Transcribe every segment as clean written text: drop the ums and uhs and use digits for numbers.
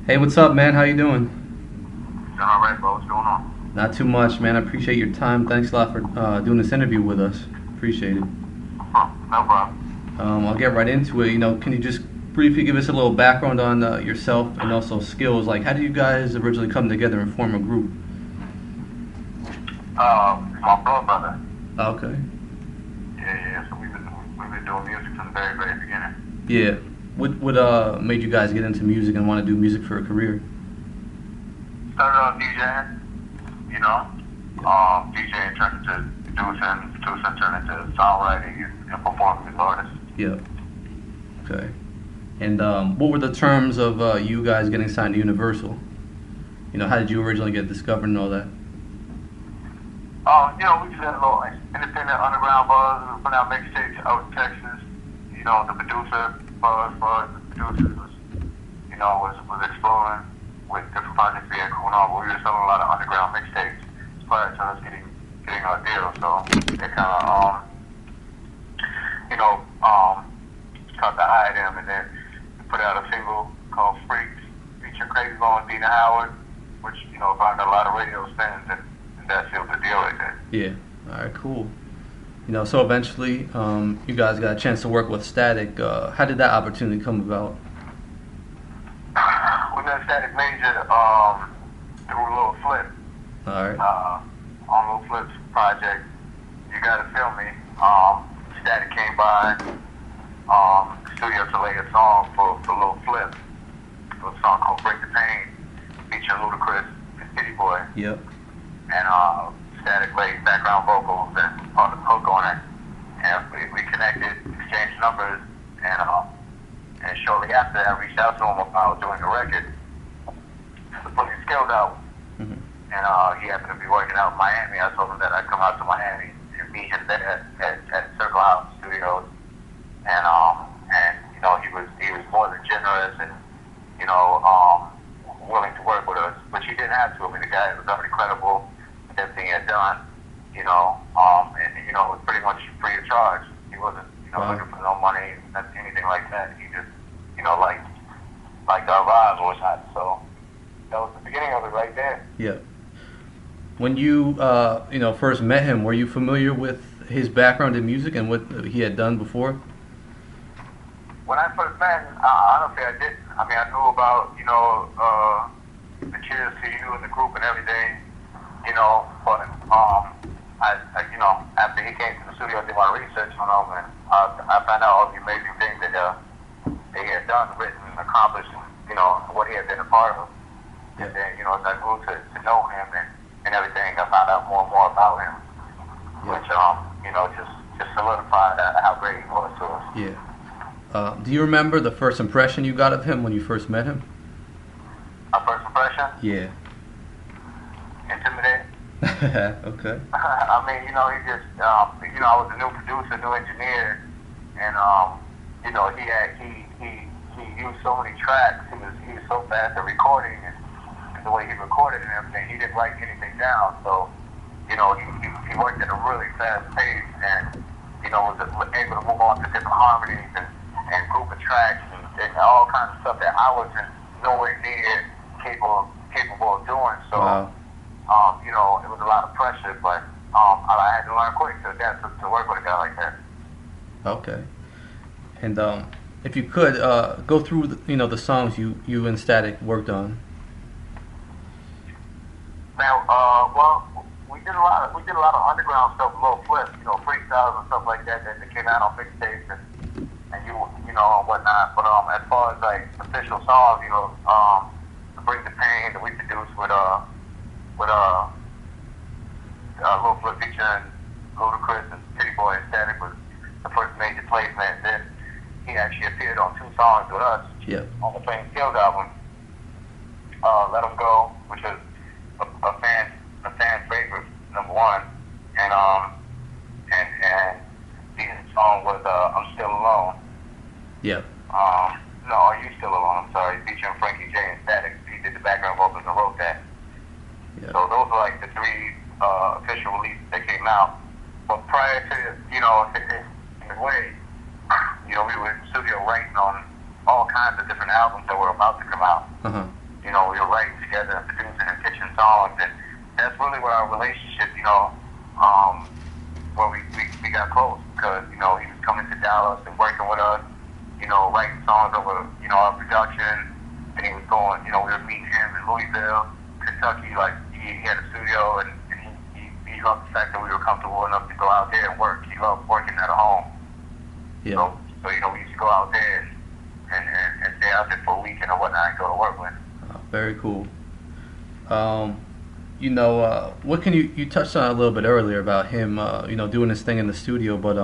Hey, what's up, man? How you doing? Doing all right, bro. What's going on? Not too much, man. I appreciate your time. Thanks a lot for doing this interview with us. Appreciate it. No problem. I'll get right into it. Can you just briefly give us a little background on yourself and also Skillz? Like, how did you guys originally come together and form a group? My blood brother. Okay. Yeah. So we've been doing music from the very, very beginning. Yeah. What made you guys get into music and want to do music for a career? Started off DJing, DJing turned into producing turned into songwriting and performing as artists. Yeah. Okay. And what were the terms of you guys getting signed to Universal? How did you originally get discovered and all that? We just had a little independent underground buzz. We were putting out mixtapes out in Texas. The producer buzz, the producers was exploring with different projects we had going on. But we were selling a lot of underground mixtapes prior to us getting our deal. So it kind of caught the eye of them, and then we put out a single called Freaks featuring Crazy Law and Dina Howard, which found a lot of radio spins, and that sealed the deal right there. Yeah. All right. Cool. So eventually, you guys got a chance to work with Static. How did that opportunity come about? We met Static Major through Lil Flip. All right. On Lil Flip's project, You Gotta Feel Me. Static came by studio to lay a song for Lil Flip. It was a song called Break the Pain, featuring Ludacris and Kitty Boy. Yep. And Static laid background vocals and on the hook on it. And we connected, exchanged numbers, and shortly after I reached out to him about doing a record to put his Skillz out. Mm-hmm. And he happened to be working out in Miami. I told him that I'd come out to Miami and meet him there at Circle House Studios. And he was more than generous and willing to work with us. But you didn't have to. I mean, the guy was already credible. Everything he had done, and it was pretty much free of charge. He wasn't, Wow. looking for no money, anything like that. He just, liked our vibe or whatnot. So that was the beginning of it right there. Yeah. When you first met him, were you familiar with his background in music and what he had done before? When I first met him, honestly, I didn't. I mean, I knew about, the Cheers to You and the group and everything, but after he came to the studio, I did my research on him, and I found out all the amazing things that he had done, written, accomplished, what he had been a part of. And then, as I grew to know him and everything, I found out more and more about him, which, just solidified how great he was to us. Yeah. Do you remember the first impression you got of him when you first met him? My first impression? Yeah. Intimidating. Okay. I mean, he just, I was a new producer, new engineer, and, he used so many tracks. He was so fast at recording, and the way he recorded and everything, he didn't write anything down. So, he worked at a really fast pace, and, was able to move on to different harmonies and group of tracks and all kinds of stuff that I wasn't nowhere near capable of doing. So, Wow. It was a lot of pressure, but I had to learn quick to adapt to work with a guy like that. Okay. And if you could go through the songs you and Static worked on. Now, we did a lot of underground stuff, Lil Flip, freestyles and stuff like that came out on mixtapes and and whatnot. But as far as like official songs, to Bring the Pain that we produced with Lil Flip featuring Ludacris and Kitty Boy and Static was the first major placement. And then he actually appeared on 2 songs with us. Yeah. On the Plain Skillz album. Let 'Em Go, which is a fan favorite, number 1, and the song was I'm Still Alone. Yeah. No, Are You Still Alone? I'm sorry, featuring Frankie J and Static. He did the background vocals and wrote that. Yeah. So those are like the 3 official releases that came out. But prior to in a way, we were in the studio writing on all kinds of different albums that were about to come out. Uh-huh. we were writing together and producing and pitching songs, and that's really where our relationship, where we got close, because, he was coming to Dallas and working with us, writing songs over, our production, and he was going, we would meet him in Louisville, Kentucky, like, he had a studio, and he loved the fact that we were comfortable enough to go out there and work. He loved working at a home. Yeah. So we used to go out there and stay out there for a weekend or whatnot and go to work with. Very cool. What can you touched on it a little bit earlier about him, doing his thing in the studio, but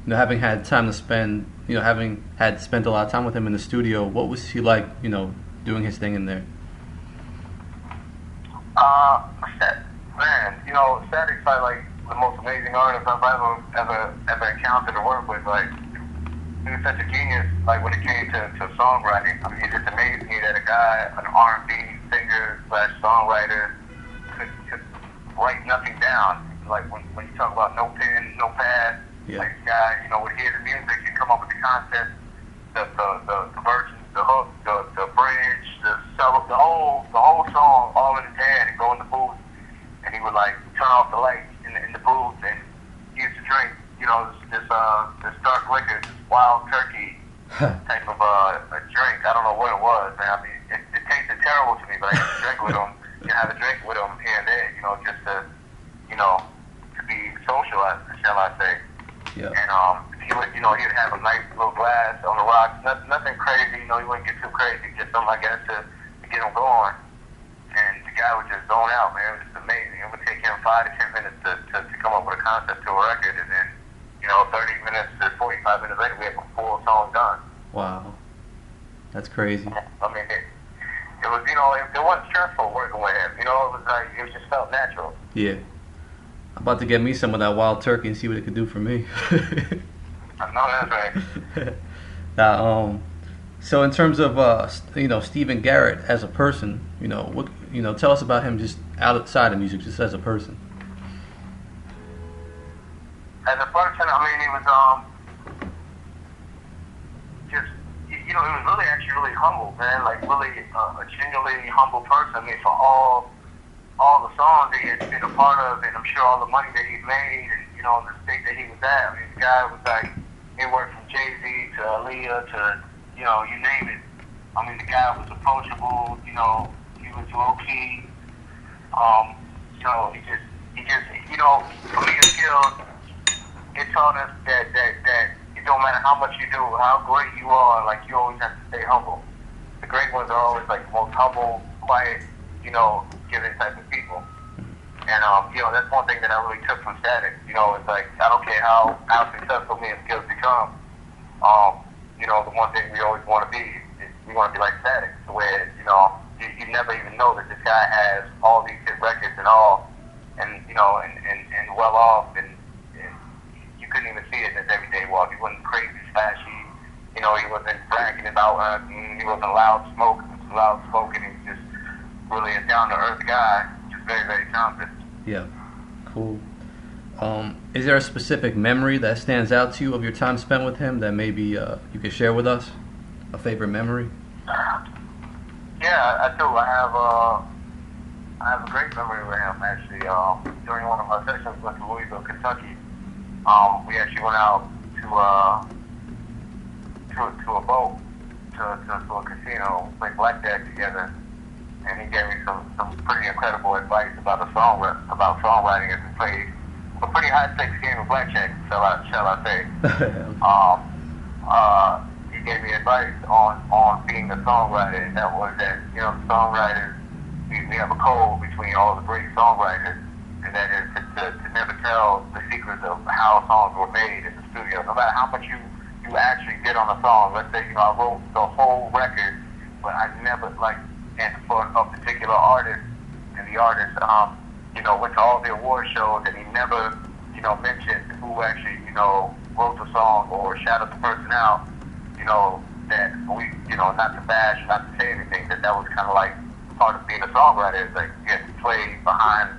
having had time to spend, having had spent a lot of time with him in the studio, what was he like, doing his thing in there? Static's like the most amazing artist I've ever encountered or worked with. Like, he was such a genius, like, when it came to songwriting. I mean, it just amazed me that a guy, an R&B singer / songwriter, could write nothing down. Like, when you talk about no pen, no pad, like, this guy, would hear the music and come up with the concept, the versions, the hook, the bridge, the solo, the whole song, all in his head, and go in the booth, and he would, like, turn off the lights in the booth, and he used to drink, this dark liquor, this wild turkey type of a drink. I don't know what it was, man. I mean, it tasted terrible to me, but I used to drink with him, have a drink with him here and there, just to be socialized, shall I say. Yeah. And he would have a nice little glass on the rocks, nothing crazy, he wouldn't get too crazy, just something like that to get him going. And the guy would just zone out, man. It was just amazing. It would take him 5 to 10 minutes to come up with a concept to a record, and then 30 minutes to 45 minutes later, we have a full song done. Wow, that's crazy. I mean, it was, it wasn't stressful working with him. It was like, it just felt natural. Yeah. I'm about to get me some of that wild turkey and see what it could do for me. I know that's right. Now, so in terms of Stephen Garrett as a person, tell us about him just outside of music, just as a person. As a person, I mean, he was just, he was really actually really humble, man. Like, really a genuinely humble person. I mean, for all the songs that he had been a part of, and I'm sure all the money that he made, and the state that he was at. I mean, the guy was like, he worked from Jay-Z to Aaliyah to you name it. I mean, the guy was approachable. He was low key. He just for me, Skillz, it taught us that it don't matter how much you do, how great you are, like, you always have to stay humble. The great ones are always like the most humble, quiet, giving type of people. And that's one thing that I really took from Static. It's like, I don't care how successful me and Skillz become. The one thing we always want to be is we want to be like Static, where you never even know that this guy has all these hit records and all, and well off, and you couldn't even see it in his everyday walk. He wasn't crazy, flashy. He wasn't bragging about us. He wasn't loud spoken. He was just really a down to earth guy, just very, very talented. Yeah, cool. Is there a specific memory that stands out to you of your time spent with him that maybe you could share with us? A favorite memory? Yeah, I do. I have a great memory with him, actually. During one of our sessions with Louisville, Kentucky, we actually went out to a boat, to a casino, played blackjack together, and he gave me some pretty incredible advice about songwriting as we played a pretty high-stakes game of blackjack, shall I say. He gave me advice on being a songwriter, and that was that, songwriters, we have a code between all the great songwriters, and that is to never tell the secrets of how songs were made in the studio. No matter how much you actually did on a song, let's say, I wrote the whole record, but I never, and for a particular artist, and the artist, went to all the award shows, and he never, mentioned who actually, wrote the song or shouted the person out, that we, not to bash, not to say anything, that was kind of like part of being a songwriter, is like you have to play behind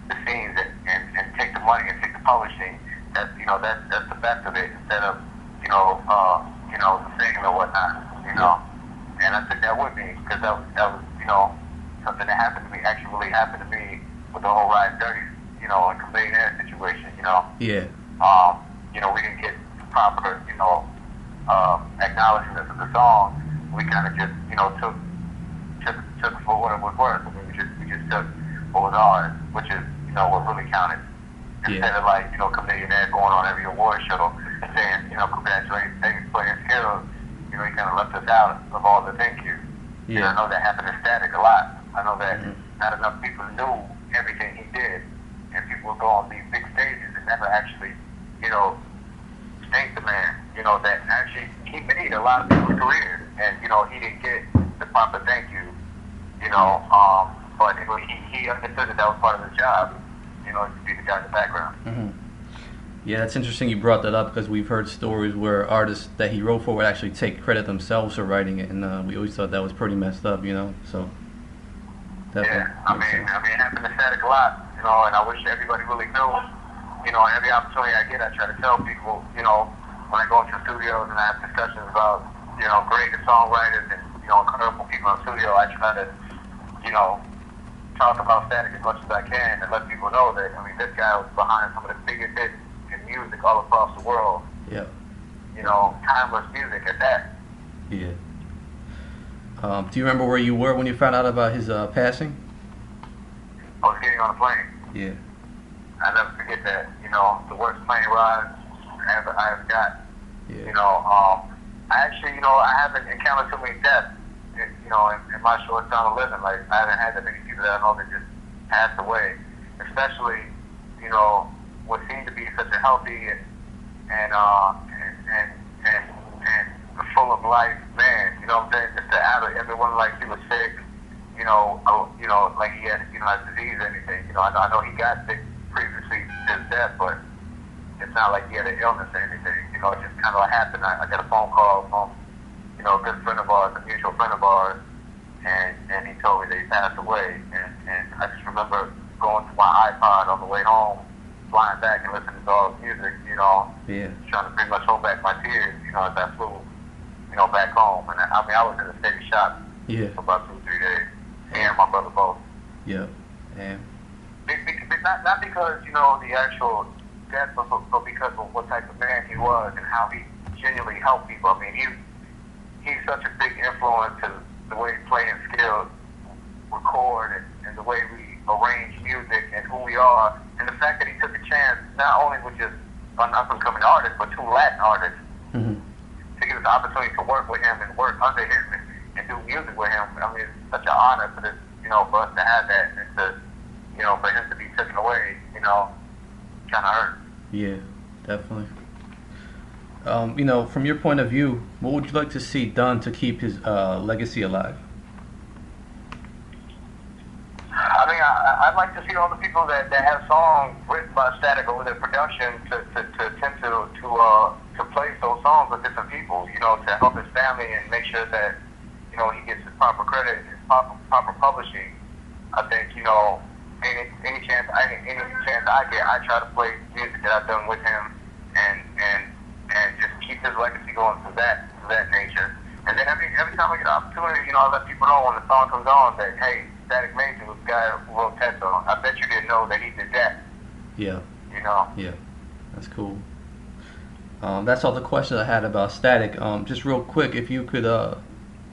the scenes and take the money and take the publishing. That's the best of it, instead of, the singing or whatnot, And I took that with me, because that was something that happened to me actually really happened to me with the whole Ride Dirty, you know, and conveying that situation, you know. Yeah. You know, we didn't get proper, you know, acknowledgement of the song. We kind of just, you know, took for what it was worth. I mean, we just took what was ours, which is, you know, what really counted. Instead of like, you know, Chameleonaire going on every award show and saying, you know, congratulations, playing Skillz. You know, he kind of left us out of all the thank yous. Yeah. And I know that happened to Static a lot. I know that not enough people knew everything he did, and people would go on these big stages and never actually, you know, thank the man. You know, that actually he made a lot of people's careers, and you know, he didn't get the proper thank you. You know, but he understood that was part of his job. You know, to be the guy in the background. Mm-hmm. Yeah, that's interesting you brought that up because we've heard stories where artists that he wrote for would actually take credit themselves for writing it, and we always thought that was pretty messed up, you know. So definitely. Yeah, I mean, it happened to Static a lot, you know, and I wish everybody really knew. You know, every opportunity I get, I try to tell people, you know, when I go into studios and I have discussions about, you know, great songwriters and, you know, incredible people in the studio, I try to, you know, talk about Static as much as I can and let people know that, I mean, this guy was behind some of the biggest hits in music all across the world. Yeah. You know, timeless music at that. Yeah. Do you remember where you were when you found out about his passing? I was getting on a plane. Yeah. I never forget that. You know, the worst plane ride I ever got. Yeah. You know, I actually, you know, I haven't encountered too many deaths, you know, in my short time of living. Like, I haven't had that many people that I know that just passed away. Especially, you know, what seemed to be such a healthy and full of life man. You know what I'm saying? Just to have everyone like he was sick. You know, like he had, you know, a disease or anything. You know, I know he got sick previously to his death, but it's not like he had an illness or anything. You know, it just kind of happened. I got a phone call from, you know, a good friend of ours, a mutual friend of ours, and he told me that he passed away. And I just remember going to my iPod on the way home, flying back and listening to all his music, you know, trying to pretty much hold back my tears, you know, as I flew, you know, back home. And I mean, I was in a steady shock for about 2 or 3 days. And my brother both. Yeah. And not because, you know, the actual death, but because of what type of man he was and how he genuinely helped people. I mean, he's such a big influence to the way playing Skillz, record, and the way we arrange music and who we are. And the fact that he took a chance, not only with just an up-and-coming artist, but 2 Latin artists, to give us the opportunity to work with him and work under him and do music with him. I mean, it's such an honor for this, you know, for us to have that, and to, you know, for him to be taken away, you know, kind of hurt. Yeah, definitely. You know, from your point of view, what would you like to see done to keep his legacy alive? I mean, I'd like to see all the people that have songs written by Static over their production to attempt to place those songs with different people, you know, to help his family and make sure that, you know, he gets his proper credit, his proper publishing. I think, you know, any chance I get, I try to play music that I've done with him and just keep his legacy going to that nature. And then every time I get an opportunity, you know, I let people know when the song comes on that, hey, Static Mason was the guy who wrote that song. I bet you didn't know that he did that. Yeah. You know? Yeah. That's cool. That's all the questions I had about Static. Just real quick, if you could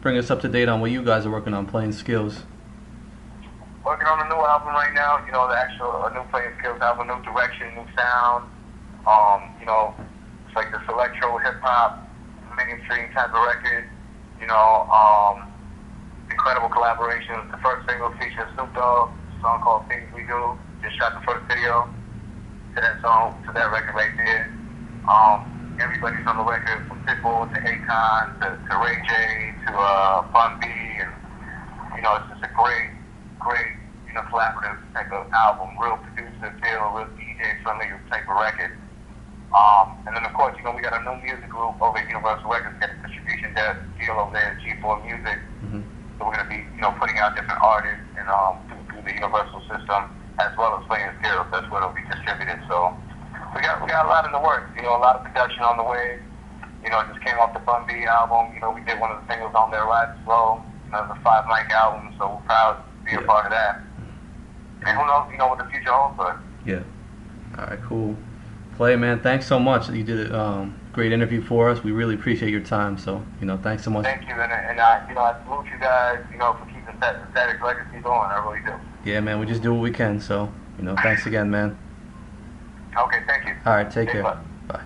bring us up to date on what you guys are working on playing Skillz. Working on a new album right now, you know, a new playing Skillz album, new direction, new sound. You know, it's like this electro, hip-hop, mainstream type of record. You know, incredible collaborations. The first single features Snoop Dogg, a song called Things We Do. Just shot the first video to that song, to that record right there. Everybody's on the record, from Pitbull to Akon to Ray J to Bun B, and you know, it's just a great, you know, collaborative type of album. Real producer feel, real DJ friendly type of record. And then of course, you know, we got a new music group over at Universal Records, got a distribution deal over there at G4 Music. So we're gonna be, you know, putting out different artists and through the Universal system, as well as playing Skillz. That's where it'll be distributed. So we got a lot in the works. You know, a lot of production on the way. You know, it just came off the Bun B album. You know, we did one of the singles on there, Ride Slow. You know, the 5 mic album. So we're proud to be be a part of that. And who knows, what the future holds for us. Yeah. All right, cool. Clay, man, thanks so much. You did a great interview for us. We really appreciate your time. So, thanks so much. Thank you, and I salute you guys, for keeping Static Legacy going. I really do. Yeah, man, we just do what we can. So, thanks again, man. Okay, thank you. All right, take care. Bye. Bye.